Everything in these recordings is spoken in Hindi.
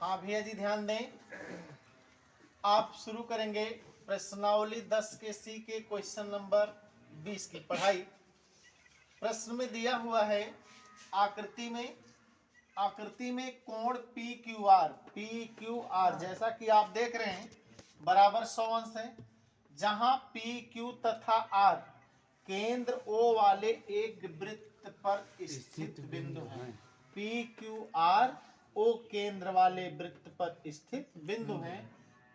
हाँ भैया जी ध्यान दें। आप शुरू करेंगे प्रश्नावली 10 के सी के क्वेश्चन नंबर 20 की पढ़ाई। प्रश्न में दिया हुआ है आकृति में कोण पी क्यू आर जैसा कि आप देख रहे हैं बराबर 100 अंश है, जहां पी क्यू तथा आर केंद्र ओ वाले एक वृत्त पर स्थित बिंदु हैं। पी क्यू आर ओ केंद्र वाले वृत्त पर स्थित बिंदु हैं।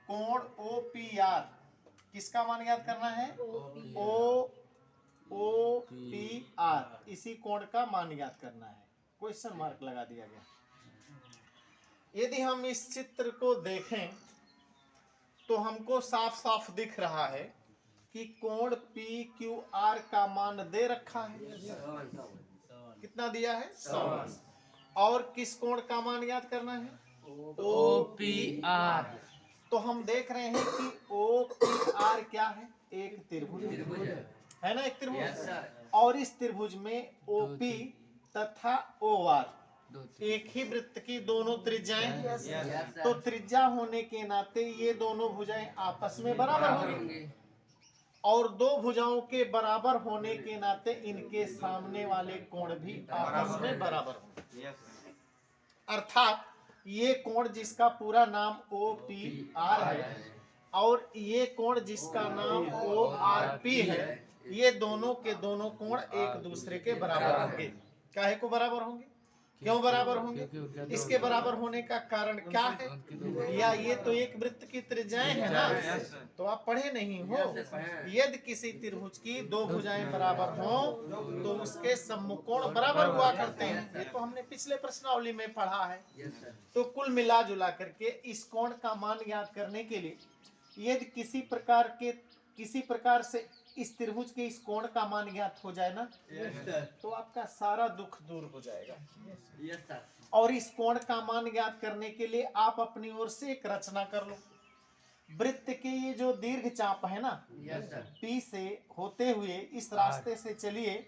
कोण ओ पी आर किसका मान ज्ञात करना है? ओ पी आर, इसी कोण का मान ज्ञात करना है। क्वेश्चन मार्क लगा दिया गया। यदि हम इस चित्र को देखें तो हमको साफ साफ दिख रहा है कि कोण पी क्यू आर का मान दे रखा है। कितना दिया है? 100। और किस कोण का मान ज्ञात करना है? O P R. तो हम देख रहे हैं कि ओ पी आर क्या है? एक त्रिभुज है ना, एक त्रिभुज। और इस त्रिभुज में ओ पी तथा ओ आर एक ही वृत्त की दोनों त्रिज्याएं। तो त्रिज्या होने के नाते ये दोनों भुजाएं आपस में बराबर होंगी, और दो भुजाओं के बराबर होने के नाते इनके सामने वाले कोण भी आपस में बराबर होंगे। अर्थात ये कोण जिसका पूरा नाम ओ पी आर है और ये कोण जिसका नाम ओ आर पी है, ये दोनों के दोनों कोण एक दूसरे के बराबर होंगे। काहे को बराबर होंगे? क्यों बराबर होंगे? इसके बराबर होने का कारण क्या है? या ये तो एक वृत्त की त्रिज्याएं है ना, तो आप पढ़े नहीं हो। यदि किसी त्रिभुज की दो भुजाएं बराबर हो तो उसके सम्मुखकोण बराबर हुआ करते हैं। ये तो हमने पिछले प्रश्नावली में पढ़ा है। तो कुल मिला जुला करके इस कोण का मान ज्ञात करने के लिए यदि किसी प्रकार से इस त्रिभुज के इस कोण का मान ज्ञात हो जाए ना, तो आपका सारा दुख दूर हो जाएगा। और इस कोण का मान ज्ञात करने के लिए आप अपनी ओर से एक रचना कर लो। वृत्त के ये जो दीर्घ चाप है ना, पी से होते हुए इस रास्ते से चलिए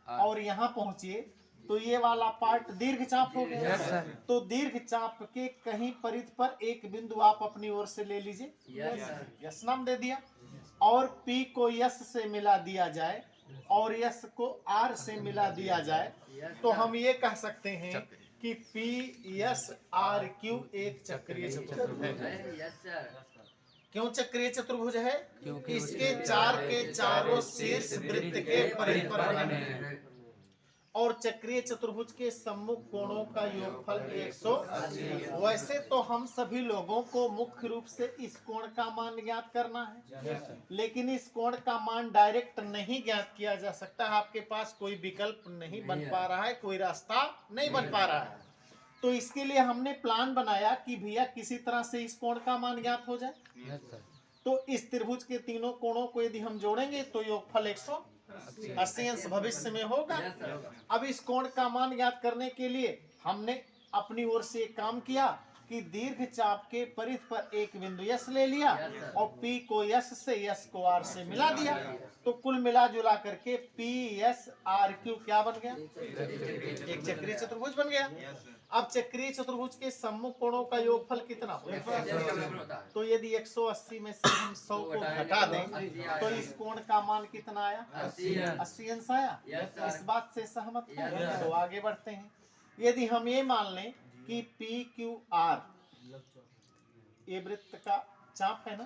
और यहाँ पहुंचिए, तो ये वाला पार्ट दीर्घ चाप हो गया। तो दीर्घ चाप के कहीं परिध पर एक बिंदु आप अपनी ओर से ले लीजिए। यस नाम दे दिया, और P को यस से मिला दिया जाए और यस को आर से मिला दिया जाए, तो हम ये कह सकते हैं कि पी यस आर क्यू एक चक्रीय चतुर्भुज है। क्यों चक्रीय चतुर्भुज है? क्योंकि इसके चार के चारों शीर्ष वृत्त के परिध पर बने हैं और चक्रीय चतुर्भुज के सम्मुख कोणों का योगफल 180 है। वैसे तो हम सभी लोगों को मुख्य रूप से इस कोण का मान ज्ञात करना है, लेकिन इस कोण का मान डायरेक्ट नहीं ज्ञात किया जा सकता। आपके पास कोई विकल्प नहीं बन पा रहा है, कोई रास्ता नहीं बन पा रहा है। तो इसके लिए हमने प्लान बनाया कि भैया किसी तरह से इस कोण का मान ज्ञात हो जाए। तो इस त्रिभुज के तीनों कोणों को यदि हम जोड़ेंगे तो योगफल 180 अंश भविष्य में होगा। अब इस कोण का मान ज्ञात करने के लिए हमने अपनी ओर से एक काम किया कि दीर्घ चाप के परिध पर एक बिंदु यस ले लिया और P को यस से यस को आर से मिला दिया। तो कुल मिला जुला करके पी यस आर क्यू क्या बन गया? एक चक्रीय चतुर्भुज बन गया। अब चक्रीय चतुर्भुज के सम्मुख कोणों का योगफल कितना होगा? तो यदि 180 में से हम 100 को घटा दें तो इस कोण का मान कितना आया? 80 अंश आया। इस बात से सहमत हैं? तो आगे बढ़ते हैं। यदि हम ये मान लें कि पी क्यू आर ये वृत्त का चाप है ना,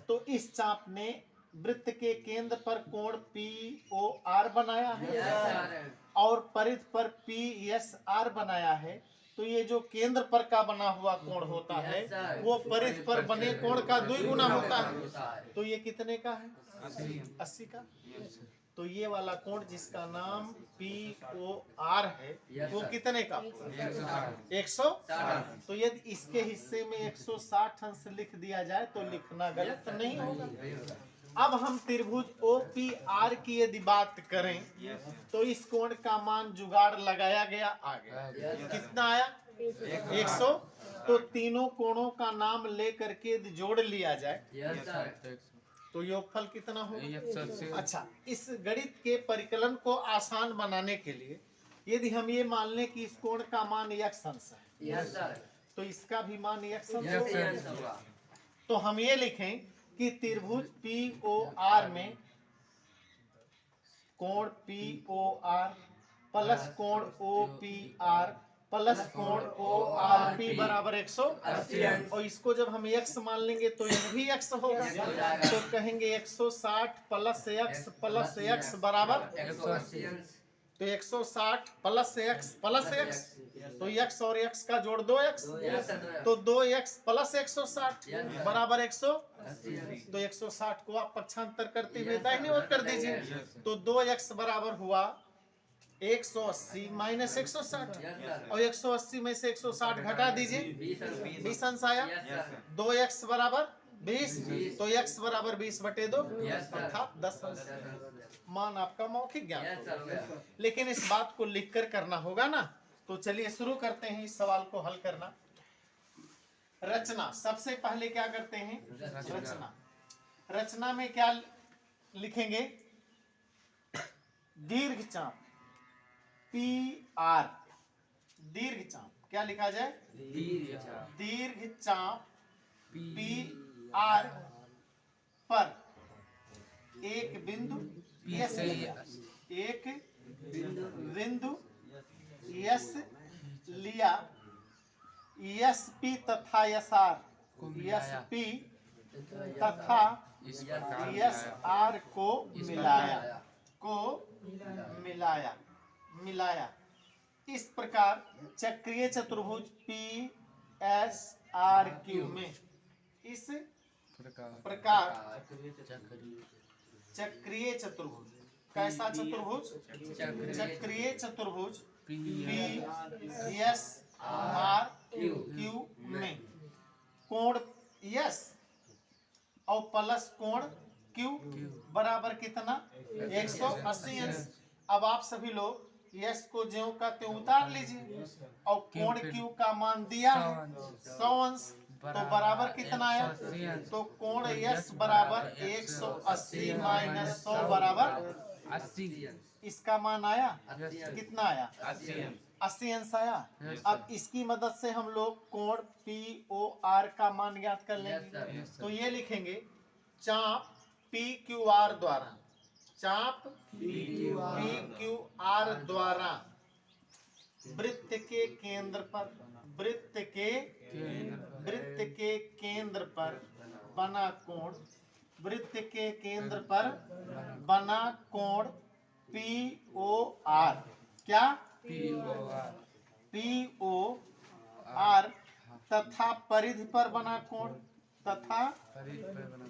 तो इस चाप ने वृत्त के केंद्र पर कोण पी ओ आर बनाया है और परिध पर पी एस आर बनाया है। तो ये जो केंद्र पर का बना हुआ कोण होता है वो परिध पर बने कोण का द्विगुना होता है। तो ये कितने का है? 80 का। तो ये वाला कोण जिसका नाम पी ओ आर है वो कितने का? 160। तो यदि इसके हिस्से में 160 अंश लिख दिया जाए तो लिखना गलत नहीं होगा। अब हम त्रिभुज ओ पी आर की यदि बात करें तो इस कोण का मान जुगाड़ लगाया गया, आ गया। कितना आया? 100। तो तीनों कोणों का नाम लेकर के यदि जोड़ लिया जाए तो योगफल कितना होगा? अच्छा, इस गणित के परिकलन को आसान बनाने के लिए यदि हम ये मान लें कि इस कोण का मान x अंश है, तो इसका भी मान x Yes, sir. होगा। तो हम ये लिखें कि त्रिभुज POR में कोण POR प्लस कोण OPR प्लस कोण ORP बराबर 180 और इसको जब हम x मान लेंगे तो यह भी x होगा। तो कहेंगे 160 प्लस x बराबर 180 तो 160 प्लस x तो x और x का जोड़ 2x तो 2x प्लस 160 बराबर 100 तो 160 को आप पक्षांतर करते हुए दाहिनी ओर कर दीजिए तो 2x बराबर हुआ 180 माइनस 160 और 180 में से 160 घटा दीजिए 20 अंश आया 2x बराबर 20 तो x बराबर 20 बटे 2 अर्थात 10 अंश। मान आपका मौखिक ज्ञान होगा। लेकिन इस बात को लिखकर करना होगा ना। तो चलिए शुरू करते हैं इस सवाल को हल करना। रचना, सबसे पहले क्या करते हैं रचना। रचना में क्या लिखेंगे? दीर्घ चाप PR, दीर्घ चाप क्या लिखा जाए? दीर्घ चाप PR पर एक बिंदु S लिया, एक बिंदु S लिया, SP तथा SR, SP तथा SR को मिलाया। इस प्रकार चक्रीय चतुर्भुज PSRQ में इस प्रकार चक्रीय चतुर्भुज, कैसा चतुर्भुज? चक्रीय चतुर्भुज PSRQ में कोण S और प्लस कोण Q बराबर कितना? 180 अंश। अब आप सभी लोग S को ज्यों का त्यों उतार लीजिए और कोण Q का मान दिया 100 अंश तो बराबर कितना आया? तो कोण S बराबर 180 माइनस 100 बराबर 80। इसका मान आया Yes, कितना आया? 80 अंश आया। अब इसकी मदद से हम लोग कोण POR का मान ज्ञात कर लेंगे। तो ये लिखेंगे चाप PQR द्वारा, चाप PQR द्वारा वृत्त के केंद्र पर, वृत्त के केंद्र पर बना कोण, वृत्त के केंद्र पर बना कोण POR क्या? POR तथा परिधि पर बना कोण, तथा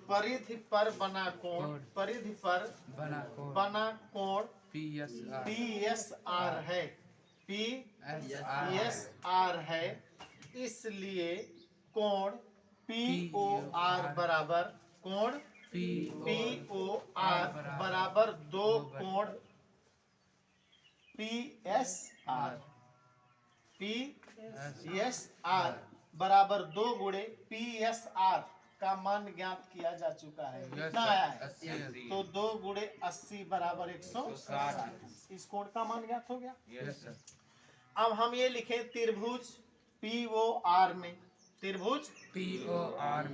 परिधि पर बना कोण, परिधि पर बना कोण PSR है, PSR है। इसलिए कोण POR बराबर, कोण POR बराबर दो कोण PSR बराबर 2 गुणे PSR का मान ज्ञात किया जा चुका है। कितना आया है? तो 2 गुणे 80 बराबर 160। इस कोण का मान ज्ञात हो गया। अब हम ये लिखें त्रिभुज POR में, त्रिभुज POR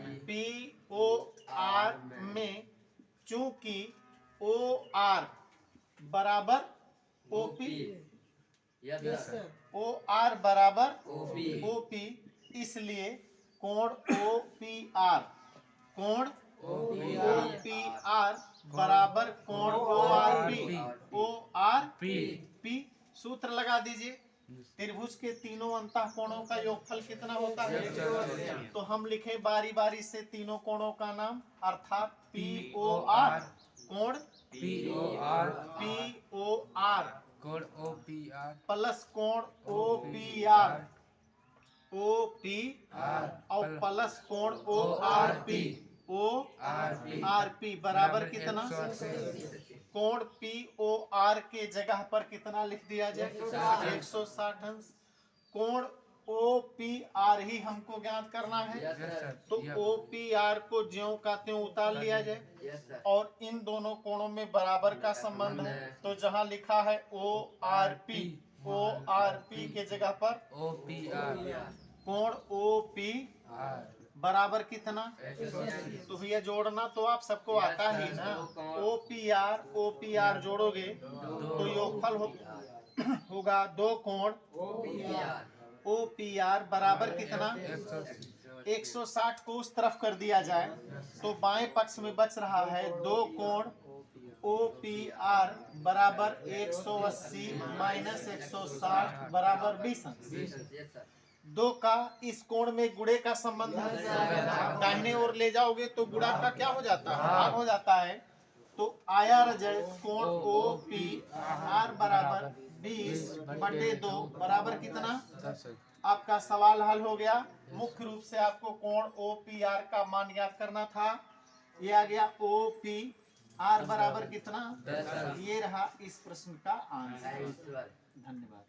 में चूंकि OR बराबर OP, OR बराबर OP, इसलिए कोण OPR, कोण OPR बराबर कोण ORP। सूत्र लगा दीजिए। त्रिभुज के तीनों अंतः कोणों का योगफल कितना होता है? तो हम लिखें बारी बारी से तीनों कोणों का नाम, अर्थात POR, कोण POR प्लस कोण OPR और प्लस कोण ORP बराबर कितना? कोण POR के जगह पर कितना लिख दिया जाए? 160 अंश। कोण OPR ही हमको ज्ञात करना है, तो OPR को ज्यों का त्यों उतार लिया जाए और इन दोनों कोणों में बराबर का संबंध है। तो जहां लिखा है ORP के जगह पर कोण ओ पी बराबर कितना, तो भैया जोड़ना तो आप सबको आता ही ना। ओ पी आर जोड़ोगे तो योगफल होगा 2 कोण ओ पी आर बराबर कितना, 160 को उस तरफ कर दिया जाए तो बाएं पक्ष में बच रहा है 2 कोण ओ पी आर बराबर 180 माइनस 160 बराबर 20 अंश। 2 का इस कोण में गुणे का संबंध है, दाहिने ओर ले जाओगे तो गुणा का क्या हो जाता है, भाग हो जाता है। तो आया रिजल्ट कोण ओ पी आर बराबर 20/2 बराबर कितना, आपका सवाल हल हो गया। मुख्य रूप से आपको कोण ओ पी आर का मान ज्ञात करना था। ये आ गया ओ पी आर बराबर कितना, ये रहा इस प्रश्न का आंसर। धन्यवाद।